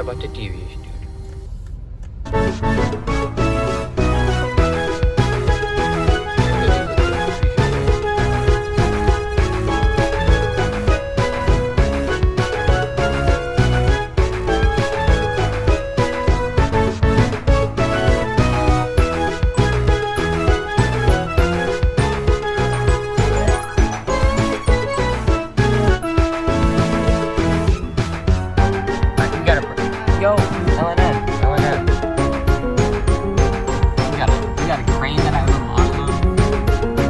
about the TVs, dude. Yo, LNN. We got a crane that I have a model on.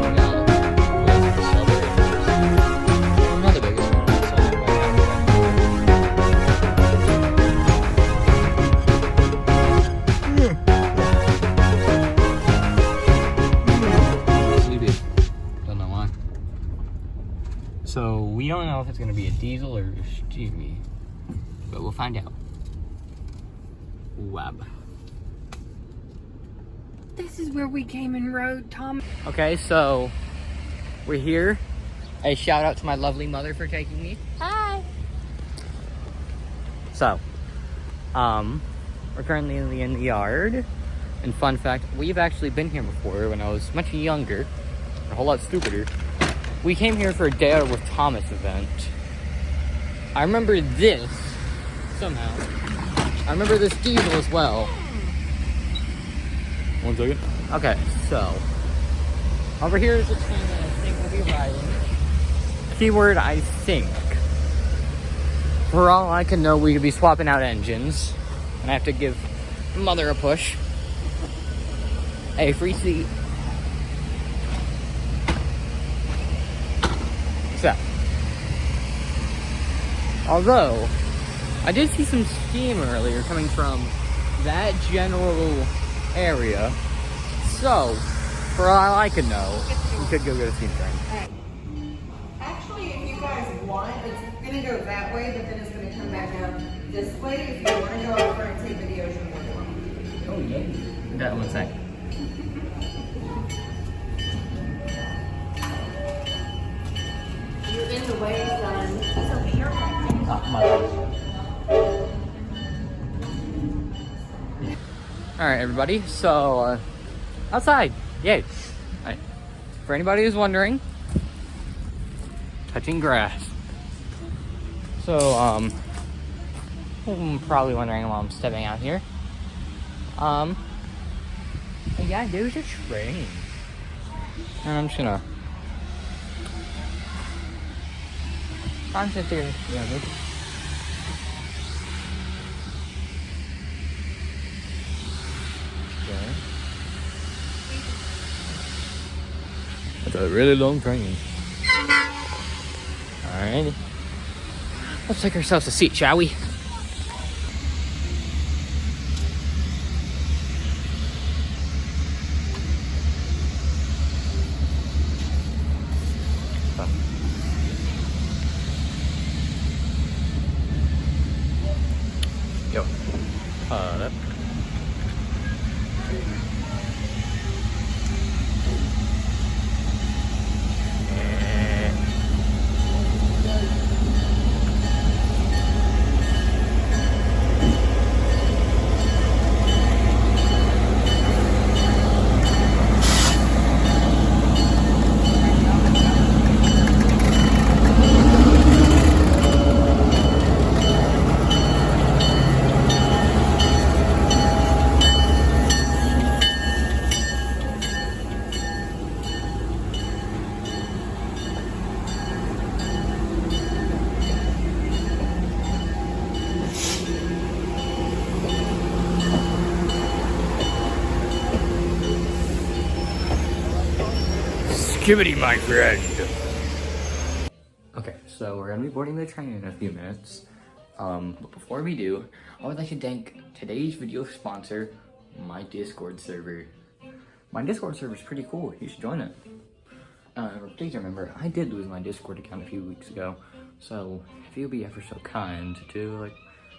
We got celerators. I'm not the biggest one. Sleepy. Don't know why. So we don't know if it's gonna be a diesel or a Stevie, but we'll find out. Web. This is where we came and rode, Tom. Okay, so we're here. A shout out to my lovely mother for taking me. Hi. So, we're currently in the yard. And fun fact, we've actually been here before when I was much younger, a whole lot stupider. We came here for a Day Out with Thomas event. I remember this somehow. I remember this diesel as well. 1 second. Okay, so over here is the train that I think we'll be riding. Keyword, I think. For all I can know, we could be swapping out engines. And I have to give mother a push. Hey, free seat. So, although I did see some steam earlier coming from that general area. So, for all I could know, we could go get a steam train. Actually, if you guys want, it's going to go that way, but then it's going to come back down this way. If you want to go over and take videos, you're more than welcome. Oh, yeah. That one sec. You're in the way, son. So here. Oh, my bad. Alright, everybody, so, outside, yay. Alright. For anybody who's wondering, touching grass. So, I'm probably wondering why I'm stepping out here. Yeah, there's a train. And I'm just gonna sit there, yeah, It's a really long train. Alright. Let's take ourselves a seat, shall we? Yo. That. Skibbity, my friend. Okay, so we're gonna be boarding the train in a few minutes. But before we do, I would like to thank today's video sponsor, my Discord server. My Discord server is pretty cool. You should join it. Please remember, I did lose my Discord account a few weeks ago, so if you'll be ever so kind to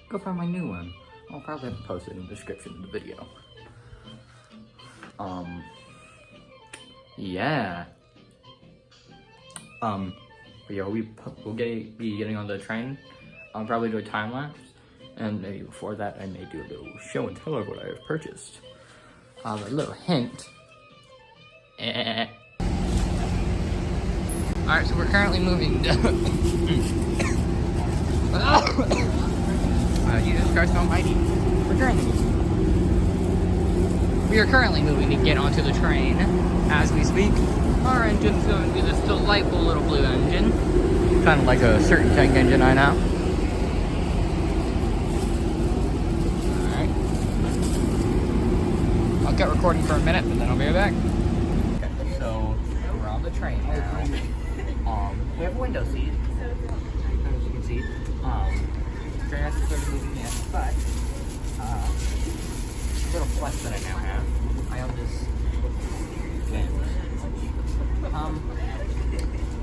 go find my new one, I'll probably have to post it in the description of the video. Yeah. But yeah, we'll be getting on the train. I'll probably do a time lapse, And maybe before that, I may do a little show and tell of what I have purchased. A little hint. Alright, so we're currently moving Jesus Christ Almighty. We are currently moving to get onto the train as we speak. Our engine's going to be this delightful little blue engine. Kind of like a certain tank engine I know. Alright. I'll get recording for a minute, but then I'll be right back. Okay, so we're on the train now. We have a window seat, as you can see. Train hasn't started moving yet, but little flex that I now have. I own this bench.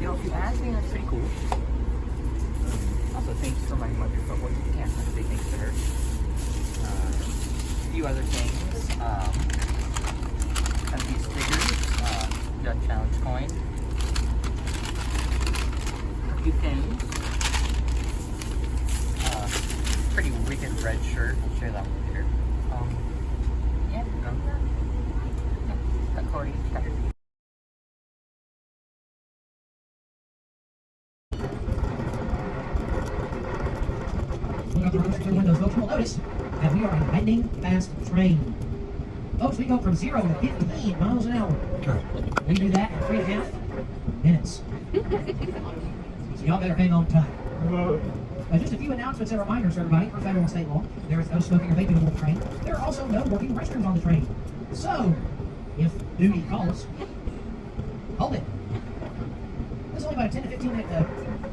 You know, if you ask me, that's pretty cool. Also, thanks for my microphone. Well, you can't say thanks to her. A few other things. Have these stickers. Dutch challenge coin. A few pins. Pretty wicked red shirt. I'll show you that one later. Yeah, accordion. Through windows, folks will notice that we are a lightning fast train. Folks, we go from 0 to 15 miles an hour. We do that in 3.5 minutes. So y'all better hang on tight. Just a few announcements and reminders for everybody. For federal and state law, there is no smoking or vaping on the train. There are also no working restrooms on the train. So, if duty calls, hold it. This is only about a 10 to 15 minute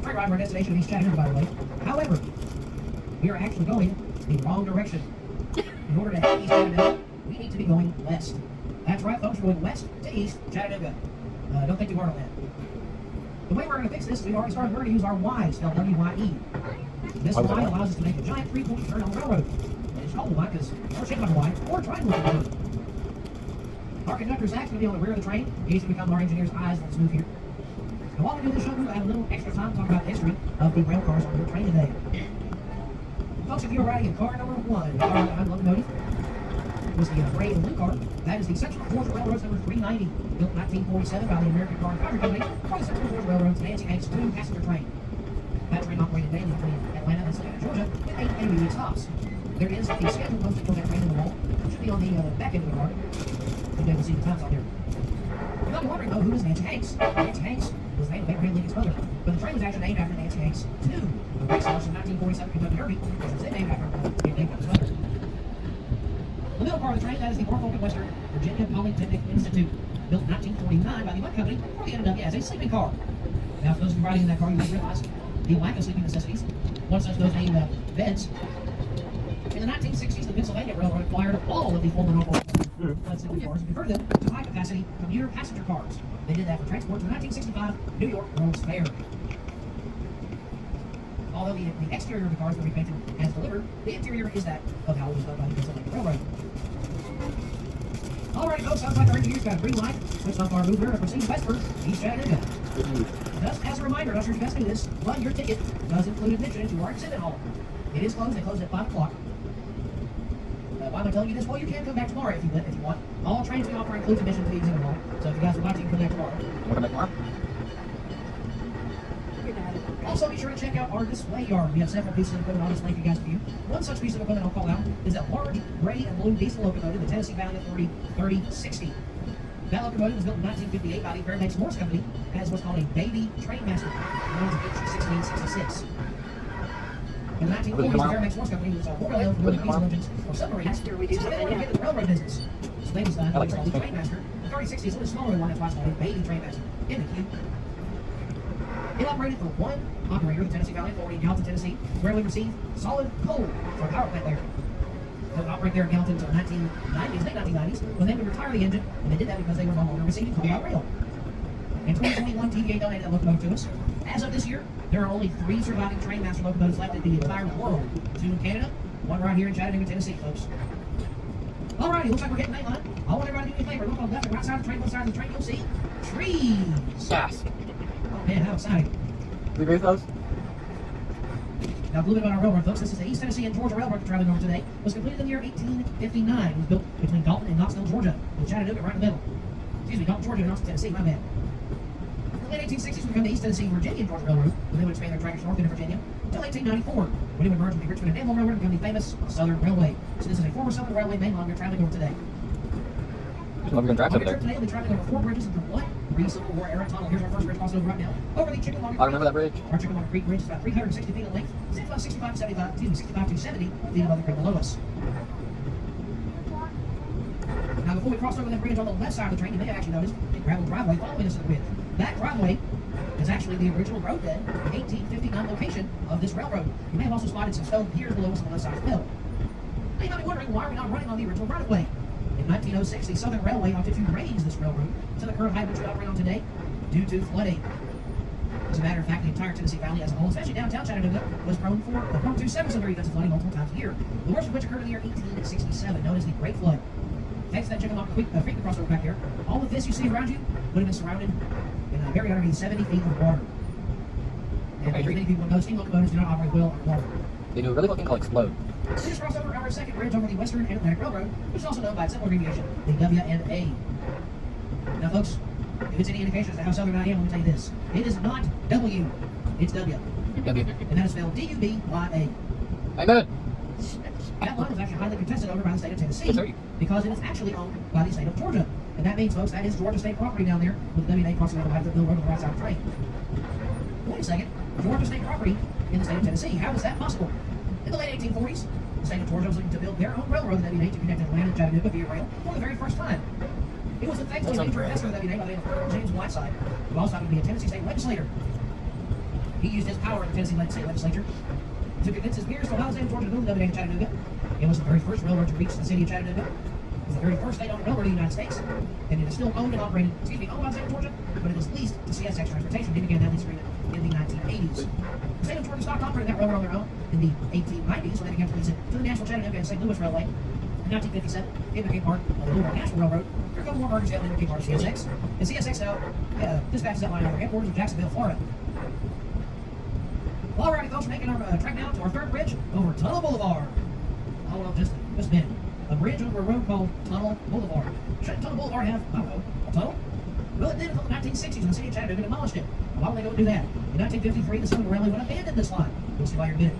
freight ride to our destination in East Chattanooga, by the way. However, we are actually going the wrong direction. In order to head East Chattanooga, we need to be going west. That's right, folks, we're going west to East Chattanooga. Don't think too hard on that. The way we're going to fix this is we've already started. We're going to use our Y, spelled W-Y-E. This Y allows us to make a giant three-point turn on the railroad. And it's called a Y because we're shaped like a Y or a triangle like a turn. Our conductor, Zach's going to be on the rear of the train. He's going to become our engineer's eyes on this move here. And while we do this show, I have a little extra time to talk about the history of the rail cars on your train today. Folks, if you're riding in car number 1, the car that I'm locomotive, was the gray and blue car. That is the Central Fourth Railroad's number 390, built in 1947 by the American Car and Fiber Company for the Central Fourth Railroad's Nancy Hanks 2-passenger train. That train operated daily between Atlanta and Savannah, Georgia, with 8 intermediate stops. There is a schedule posted for that train in the wall, which should be on the back end of the car. You'll be able to see the times on there. You might be wondering, though, who is Nancy Hanks? Nancy Hanks was the name of Abraham Lincoln's mother, but the train was actually named after Nancy Hanks, too. The race horse in 1947 Kentucky Derby, which was then named after his mother. The middle part of the train, that is the Norfolk and Western Virginia Polytechnic Institute, built in 1949 by the Mud Company for the NW as a sleeping car. Now, for those of you riding in that car, you will realize the lack of sleeping necessities. One such those named beds. In the 1960s, the Pennsylvania Railroad acquired all of the former Norfolk sleeping cars and converted them to high-capacity commuter passenger cars. They did that for transport to the 1965 New York World's Fair. Although the exterior of the cars were repainted as delivered, the interior is that of how it was done by the Pennsylvania Railroad. Alright, folks, sounds like our engineer's got a green light. Switched off our mover to proceed westward, East Chattanooga. Just as a reminder, ushers, you best do this. One, your ticket does include admission into our exhibit hall. It is closed. They close at 5 o'clock. Why am I telling you this? Well, you can come back tomorrow if you want. All trains we offer includes admission to the exhibit hall. So if you guys would like to, you can come back tomorrow. Want to make more? Also, be sure to check out our display yard. We have several pieces of equipment on display for you guys to view. One such piece of equipment I'll call out is that large gray and blue diesel locomotive, the Tennessee Valley Authority 3060. That locomotive was built in 1958 by the Fairbanks Morse Company as what's called a baby trainmaster, known as H1666. In the 1940s, the Fairbanks Morse Company was more known for building diesel engines for submarines. So they wanted to get into the railroad business. So they decided to call the trainmaster. The 3060 is a little smaller than one, that's why it's called a baby trainmaster. In the queue. It operated for one operator, the Tennessee Valley Authority in Gallatin, Tennessee, where we received solid coal for a power plant there. They would operate there in Gallatin until the 1990s, late 1990s, when they would retire the engine, and they did that because they were no longer receiving coal by rail. In 2021, TVA donated that locomotive to us. As of this year, there are only 3 surviving trainmaster locomotives left in the entire world. 2 in Canada, 1 right here in Chattanooga, Tennessee, folks. Alrighty, looks like we're getting mainline. I want everybody to do me a favor. Look on the left and right side of the train, both sides of the train, you'll see trees. Yes. Oh man, how exciting. We agree with those? Now, a little bit about our railroad, folks. This is the East Tennessee and Georgia Railroad traveling over today. It was completed in the year 1859. It was built between Dalton and Knoxville, Georgia, with Chattanooga right in the middle. Excuse me, Dalton, Georgia, and Knoxville, Tennessee. My bad. In the late 1860s, we became the East Tennessee and Virginia and Georgia Railroad, when they would expand their trackage north into Virginia, until 1894, when it would merge with the Richmond and Danville Railroad and become the famous Southern Railway. So this is a former Southern Railway main line we're traveling over today. We're gonna drive On over your there. trip today, we'll be traveling over 4 bridges into what? Civil War era tunnel. Here's our first bridge crossing over right now. Over the Chickamauga Creek. I remember that bridge. Our Chickamauga Creek Bridge is about 360 feet in length, 65 to 70 feet above the creek below us. Now, before we cross over that bridge on the left side of the train, you may have actually noticed a gravel driveway following us to the bridge. That driveway is actually the original roadbed, the 1859 location of this railroad. You may have also spotted some stone piers below us on the left side as well. Now, you might be wondering, why are we not running on the original right-of-way? In 1906, the Southern Railway opted to raise this railroad to the current height which we operate on today due to flooding. As a matter of fact, the entire Tennessee Valley as a whole, especially downtown Chattanooga, was prone to several severe events of flooding multiple times a year. The worst of which occurred in the year 1867, known as the Great Flood. Thanks to that Chickamauga Creek crossover back there, all of this you see around you would have been surrounded in a very underneath 70 feet of water. And as many people know, steam locomotives do not operate well on water. They do a really cool thing called explode. We just crossed over our second bridge over the Western and Atlantic Railroad, which is also known by its simple abbreviation, the W&A. Now, folks, if it's any indication as to how southern I am, let me tell you this. It is not W, it's W. W. And that is spelled D-U-B-Y-A. Amen. That line was actually highly contested over by the state of Tennessee Yes, sir. because it is actually owned by the state of Georgia. And that means, folks, that is Georgia state property down there with the W&A crossing over the road on the right side of the train. Wait a second. Georgia state property in the state of Tennessee. How is that possible? In the late 1840s, the state of Georgia was looking to build their own railroad, the W&A, to connect Atlanta and Chattanooga via rail for the very first time. It was thanks to a major investor in the W&A by the name of Colonel James Whiteside, who also happened to be a Tennessee state legislator. He used his power in the Tennessee state legislature to convince his peers to allow the state of Georgia to build the W&A in Chattanooga. It was the very first railroad to reach the city of Chattanooga. It was the very first state-owned railroad in the United States, and it is still owned and operated, owned by the state of Georgia, but it was leased to CSX Transportation, who began that lease agreement in the 1980s. The state of Georgia stopped operating that railroad on their own in the 1890s when they began to lease it to the National Chattanooga and St. Louis Railway. In 1957, it became part of the Louisville National Railroad. There were a couple more mergers yet, and it became part of CSX. And CSX now dispatches that line out of their headquarters in Jacksonville, Florida. Alrighty, folks, we're making our trek now to our third bridge over Tunnel Boulevard. Hold on just a minute. A bridge over a road called Tunnel Boulevard. Should Tunnel Boulevard have, I don't know, a tunnel? Well, it did until the 1960s when the city of Chattanooga demolished it. Why would they go and do that? In 1953, the Southern Railway would abandon this line. We'll see why here in a minute.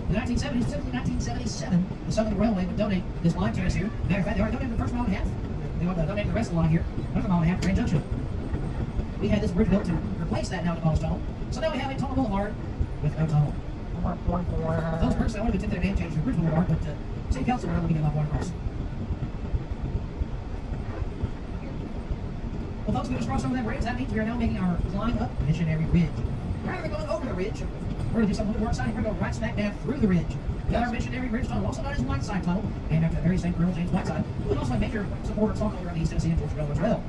In the 1970s, specifically 1977, the Southern Railway would donate this line to us here. Matter of fact, they already donated the first mile and a half. They want to donate the rest of the line here, another mile and a half to Grand Junction. We had this bridge built to replace that now demolished tunnel. So now we have a Tunnel Boulevard with no tunnel. Those personally, I wanted to take their name change to Bridge Boulevard, but City Council were looking at my water cross. Well, folks, we just crossed over that bridge. That means we are now making our climb up Missionary Ridge. Rather than going over the ridge, we're going to do something a little more exciting. We're going to go right smack down through the ridge. Our Missionary Ridge Tunnel, also known as Whiteside Tunnel, named after the very same Colonel James Whiteside, who was also a major supporter of Salt around the East Tennessee and Georgia Railroad as well.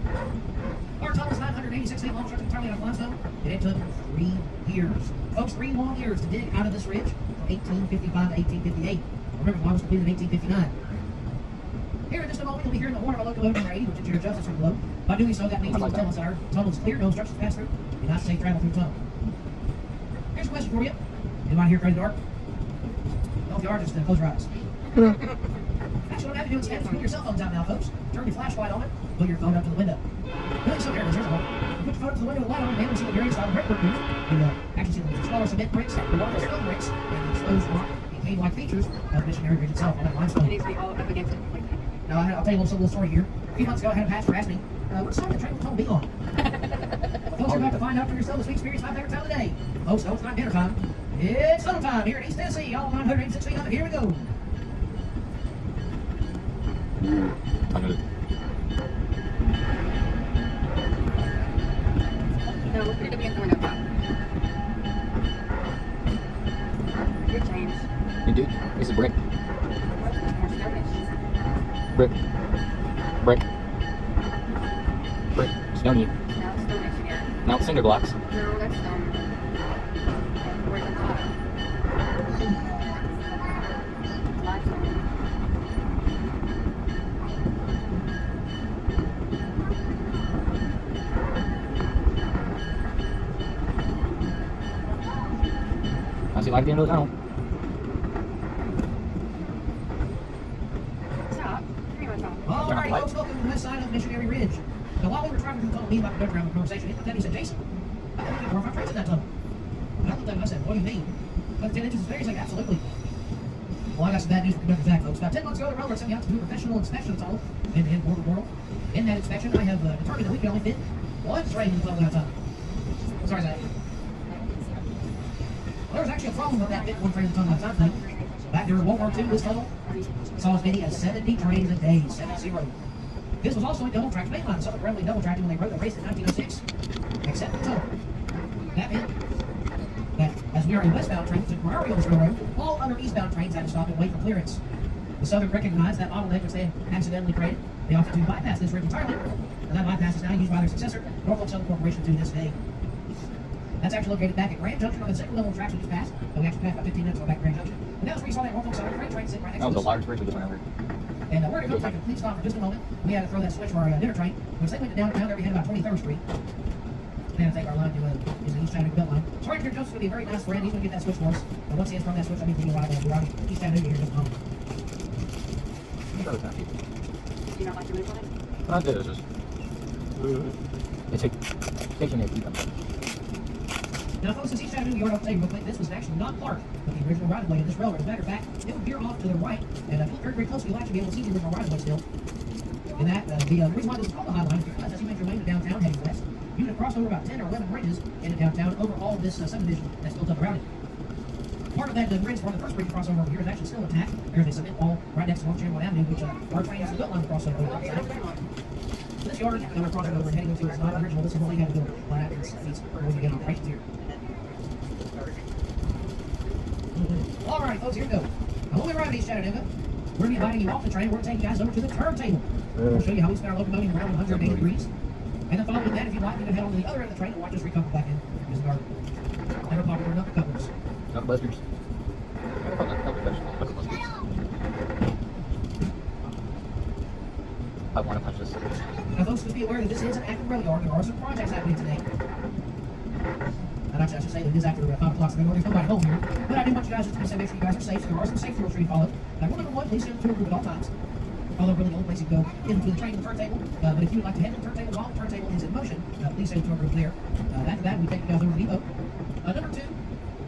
Our tunnel is 986 feet long, constructed entirely out of limestone, and it took 3 years. Folks, 3 long years to dig out of this ridge from 1855 to 1858. Remember, the line was completed in 1859. Here in just a moment, you'll be hearing the horn of our locomotive number 80, which is your justice from below. By doing so, that means you will tell us that our tunnel is clear, no obstructions pass through, and not safe travel through the tunnel. Here's a question for you. Anybody here afraid of the dark? Well, if you are, just close your eyes. Actually, what I have you do instead is put your cell phones out now, folks. Turn your flashlight on it, put your phone up to the window. Doing so, here it is. Here's a hole. You put your phone up to the window with the light on, and man, we see the various style of brickwork used. You actually see the smaller cement bricks, the larger stone bricks, and the exposed rock and cave-like features of Missionary Ridge itself on that limestone. It needs to be all up against it like that. Now, I'll tell you a little story here. A few months ago, I had a pastor ask me, what side of the train will tunnel be on? Folks, you're about to find out for yourself this week's Experience 5 favorite time of the day. Folks, no, it's not dinner time. It's tunnel time here in East Tennessee. All 986 feet up. Here we go. No, we're pretty up against the window top. Your change. You do? This is brick. More stonish. Brick. Brick. Brick. Stony. Now it's stonish again. Now it's cinder blocks. No, that's stone. Where's the top? Limestone. I see light at the end of the tunnel. spoke over the west side of Missionary Ridge. Now, while we were driving through the tunnel, me and Michael Doug around the conversation, he looked at me and said, Jason, I think we can 4 or 5 trains in that tunnel. And I looked at him and I said, what do you mean? But 10 inches is fair? He's like, absolutely. Well, I got some bad news for Conductor Zach, folks. About 10 months ago, the railroad sent me out to do a professional inspection of the tunnel in World. In that inspection, I have determined that we can only fit 1 train in the tunnel at a time. Sorry, Zach. Well, there was actually a problem with that fit 1 train in the tunnel at a time thing. Back during World War II, this tunnel saw as many as 70 trains a day, 70. This was also a double-tracked main line. Southern Railway double-tracked when they rode the race in 1906, except the tunnel. That meant that as we are a westbound train to Ferrari on this railroad, all other eastbound trains had to stop and wait for clearance. The Southern recognized that bottleneck which they had accidentally created. They opted to bypass this route entirely, and that bypass is now used by their successor, Norfolk Southern Corporation, to this day. That's actually located back at Grand Junction on the second level of tracks we just passed. And we actually passed about 15 minutes ago back at Grand Junction. And that was where you saw that Norfolk Southern freight train sitting right next to us. That was a large bridge we just went over. And we're going to go take a complete stop for just a moment. We had to throw that switch for our dinner train, which they went downtown there. We had about 23rd Street. We had to take our line to the East Chattanooga belt line. So right here, Joseph's going to be a very nice friend. He's going to get that switch for us. And once he has thrown that switch, I mean, we'll arrive at East Chattanooga here in just a moment. Do you not like your move on it? Not this. It's taking it. Now, folks, since East Chattanooga, you're tell you real quick, this was actually not part of the original right-of-way of this railroad. As a matter of fact, it would veer off to the right, and if you look very, very closely, you'll actually be able to see the original right-of-way still. And that, the reason why this is called the High Line is because as you make your way to downtown heading west, you can cross over about 10 or 11 bridges into downtown over all of this subdivision that's built up around it. Part of that bridge, part of the first bridge crossover over here, is actually still intact. There's a cement wall right next to North Chamberlain Avenue, which our train has the belt line to cross over. This yard that we're crossing over and heading into is not original. This is what we had to build right after this piece when we get on right here. All right, folks, here we go. Now, when we arrive at East Chattanooga, we're going to be inviting you off the train. We're going to take you guys over to the turntable. We'll show you how we spin our locomotive around 180 degrees. And then following that, if you'd like, you can head on to the other end of the train and watch us recouple back in. Here's the garden. Never popular knuckle couplers. Knuckle busters. I want to punch this. Now, folks, just be aware that this is an active rail yard. There are some projects happening today. And actually, I should say that it is after 5 o'clock, so there's nobody home here. But I do want you guys to say make sure you guys are safe. So there are some safety rules for you to follow. Now, rule number 1, please stay in the tour group at all times. Although really the only place you go is between the train and the turntable. But if you would like to head to the turntable while the turntable is in motion, please stay in the tour group there. After that, we take you guys over to the depot. Number 2,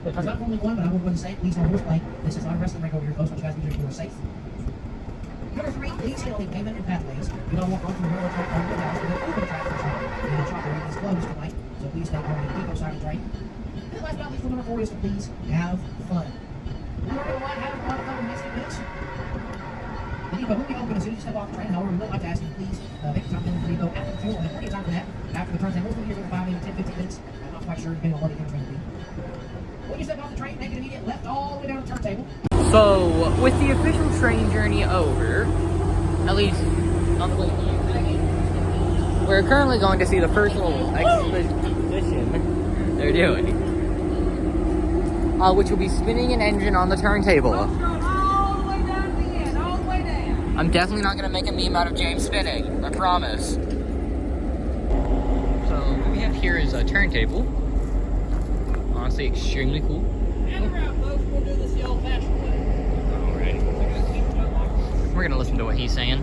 there's not only one, but I would want to say, please don't horseplay. This is not a wrestling ring over here, folks. I want you guys to be sure you are safe. Number 3, please stay on the pavement and pathways. Do not walk onto the railroad track on the house or over the track for sure. The chopper is closed tonight, so please stay on the depot side of the train. And last but not least, number 4 is to please have fun. We are going to have fun for the next few minutes. The depot will be open as soon as you step off the train. However, we would like to ask you to please make the time in the depot after the train. We'll have plenty of time for that. After the turntable, we'll be here for 5, maybe 10, 15 minutes. I'm not quite sure, depending on what the train will be. When you step off the train, make an immediate left all the way down the turntable. So, with the official train journey over, at least on the way here, we're currently going to see the first little exposition they're doing, which will be spinning an engine on the turntable. All the way down to the end, all the way down. I'm definitely not going to make a meme out of James spinning, I promise. So, what we have here is a turntable. Honestly, extremely cool. And around, folks, we'll do this the old-fashioned way. Alrighty. We're going to listen to what he's saying.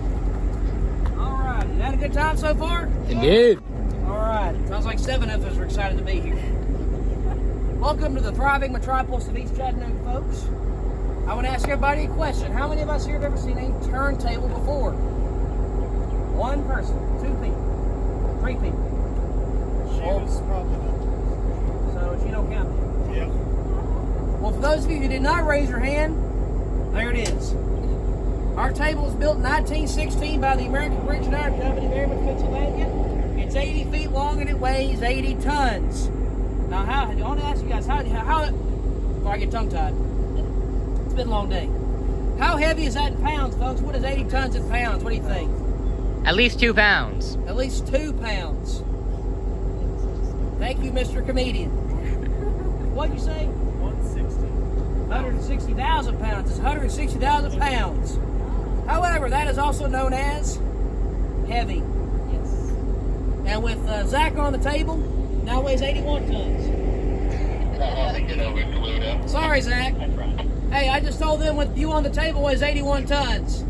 All right, you had a good time so far? Indeed. All right, sounds like 7 of us are excited to be here. Welcome to the thriving metropolis of East Chattanooga, folks. I want to ask everybody a question. How many of us here have ever seen a turntable before? 1 person, 2 people, 3 people. Shannon's probably not. So she don't count. Yep. Well, for those of you who did not raise your hand, there it is. Our table was built in 1916 by the American Bridge and Iron Company in Merrimack, Pennsylvania. It's 80 feet long and it weighs 80 tons. Now, I want to ask you guys, how before I get tongue-tied, it's been a long day. How heavy is that in pounds, folks? What is 80 tons in pounds? What do you think? At least 2 pounds. At least 2 pounds. Thank you, Mr. Comedian. What'd you say? 160. 160,000 pounds. It's 160,000 pounds. However, that is also known as heavy. Yes. And with Zach on the table, now weighs 81 tons. Sorry, Zach. Hey, I just told them with you on the table weighs 81 tons.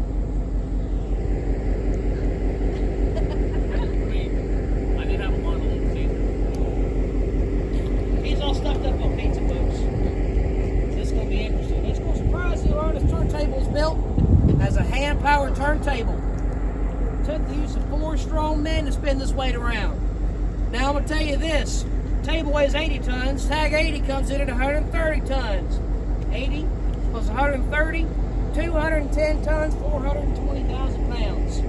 table's built as a hand-powered turntable. Took the use of 4 strong men to spin this weight around. Now I'm gonna tell you this, table weighs 80 tons, tag 80 comes in at 130 tons. 80 plus 130, 210 tons, 420,000 pounds.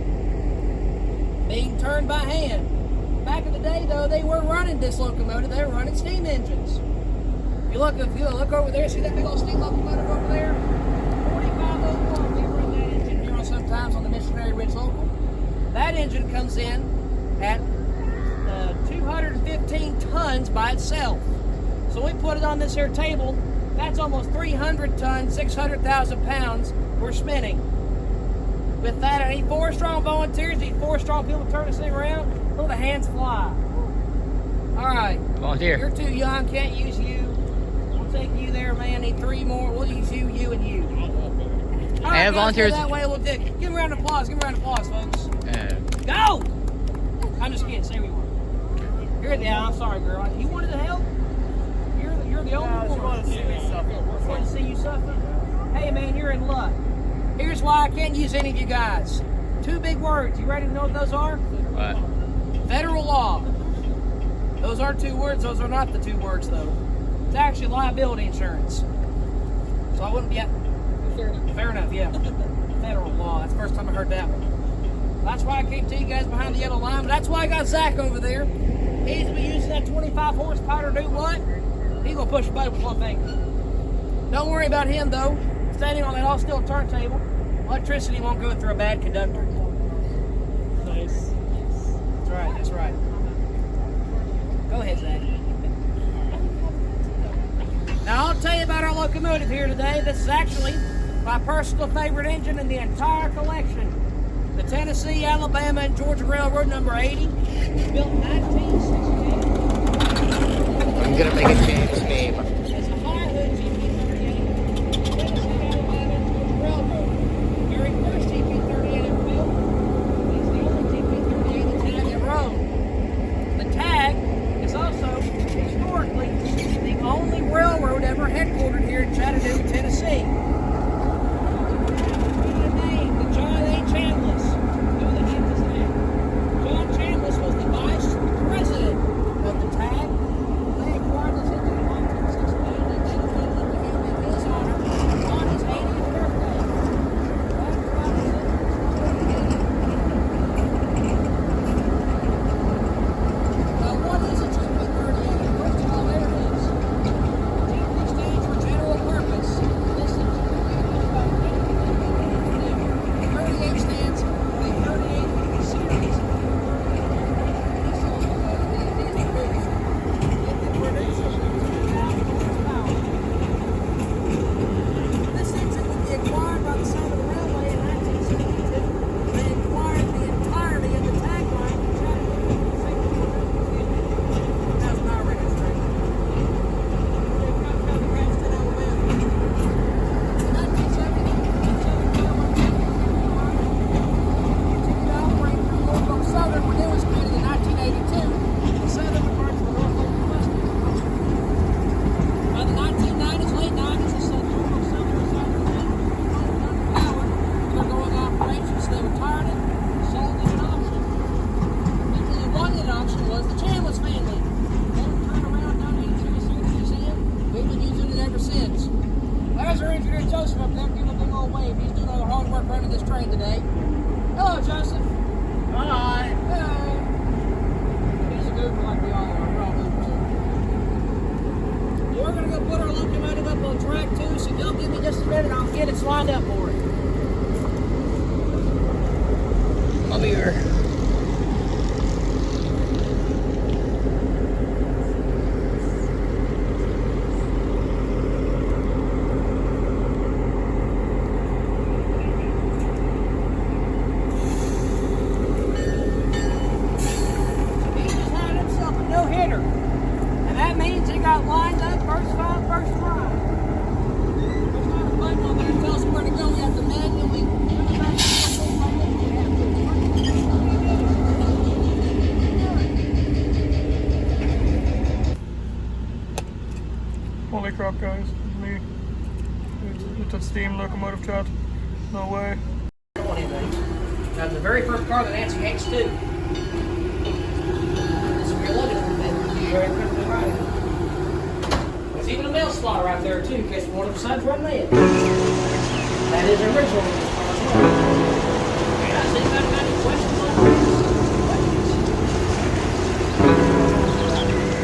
Being turned by hand. Back in the day though, they weren't running this locomotive, they were running steam engines. If you look over there, see that big old steam locomotive over there? 4501, we run that engine here sometimes on the Missionary Ridge Local. That engine comes in at 215 tons by itself. So we put it on this here table, that's almost 300 tons, 600,000 pounds we're spinning. With that, I need 4 strong volunteers, need 4 strong people to turn this thing around, till the hands fly. All right. Volunteer. You're too young, can't use you. We'll take you there, man. Need 3 more. We'll use you, and you. All right, And guys, volunteers. That way we'll give them a round of applause. Give them a round of applause, folks. Go! I'm just kidding. Say we won. I'm sorry, girl. You wanted to help? You're the only one. She wanted to see me suffer. Want to see you suffer? Hey, man, you're in luck. Here's why I can't use any of you guys. 2 big words. You ready to know what those are? What? Federal law. Those aren't 2 words. Those are not the 2 words, though. It's actually liability insurance. So I wouldn't be... Fair enough, yeah. Federal law. That's the first time I heard that one. That's why I came to you guys behind the yellow line. But that's why I got Zach over there. He's going to be using that 25 horsepower to do what? He's going to push a button with 1 finger. Don't worry about him, though. Standing on that all-steel turntable, electricity won't go through a bad conductor. Nice. That's right, that's right. Go ahead, Zach. Now, I'll tell you about our locomotive here today. This is actually my personal favorite engine in the entire collection. The Tennessee, Alabama, and Georgia Railroad number 80. Built 1968. I'm gonna make a change name. It's a high-hood GP38. Tennessee, Alabama, and Georgia Railroad. Very first GP38 ever built. It's the only GP38 that's had it rode. The tag is also, historically, the only railroad ever headquartered here in Chattanooga, Tennessee. John A. Chambliss. Who the heck is that? John Chambliss was the vice president of the tag. They acquired this engine in 1968 and dedicated it to him in his honor on his 80th birthday. What is a GP38? First of all, there it is. GP stands for general purpose. This is 38 stands for the 38 series. This engine would be acquired by the Southern Railway in 1972. They acquired the entirety of the tagline from Chattanooga. That's my registration. They've got Cranston, Alabama. In 1970, Southern, when it was created in 1982, Southern referred to the Norfolk Western. By the 1990s, late 90s, the Southern decided to power. They were going operations, so they retired it, sold it at auction. People who won at auction was the Chambliss family. They turned around, donated to the Research Museum. We've been using it ever since. There's our engineer Joseph up there, giving a big old wave. He's doing all the hard work running this train today. Hello, Joseph. Hi. Hey. He's a goober like we all are. We're all goobers here. We're going to go put our locomotive up on track 2, so y'all give me just a minute. I'll get it lined up for it. I'll be here. He just had himself a no-hitter. And that means he got lined up first time, first try. There's not a button on there that tells him where to go. We have to manually turn it back Holy crap, guys. It's me. It's a steam locomotive chat. No way. That's the very first car that Nancy hates too. This is your luggage room then. You're very quickly right. There's even a mail slot right there too, in case one of the sides run mail. That is original in this car as well. Guys, anybody got any questions on this?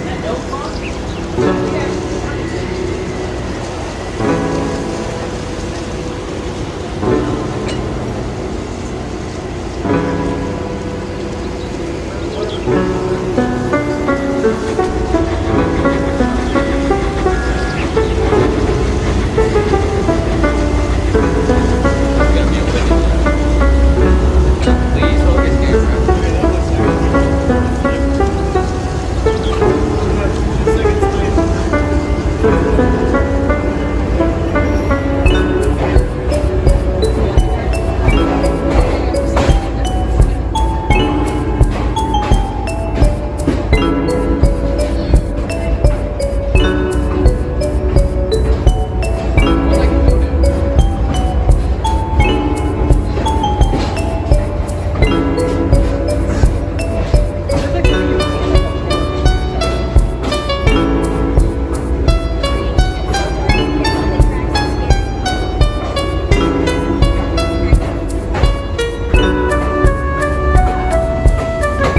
That dope car? Please focus camera.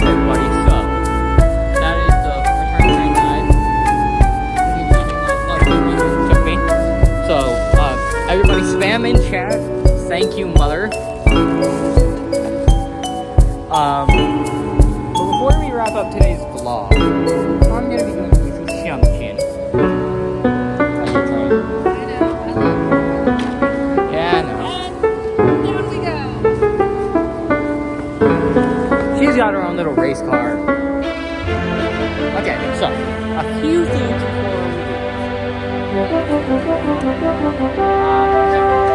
Everybody, so that is the return train ride. Took me. So, everybody spam in chat. Thank you, mother. But before we wrap up today's vlog, I'm gonna be doing a shumchin. Yeah, I know. Down we go. She's got her own little race car. Okay, so a few things before we do.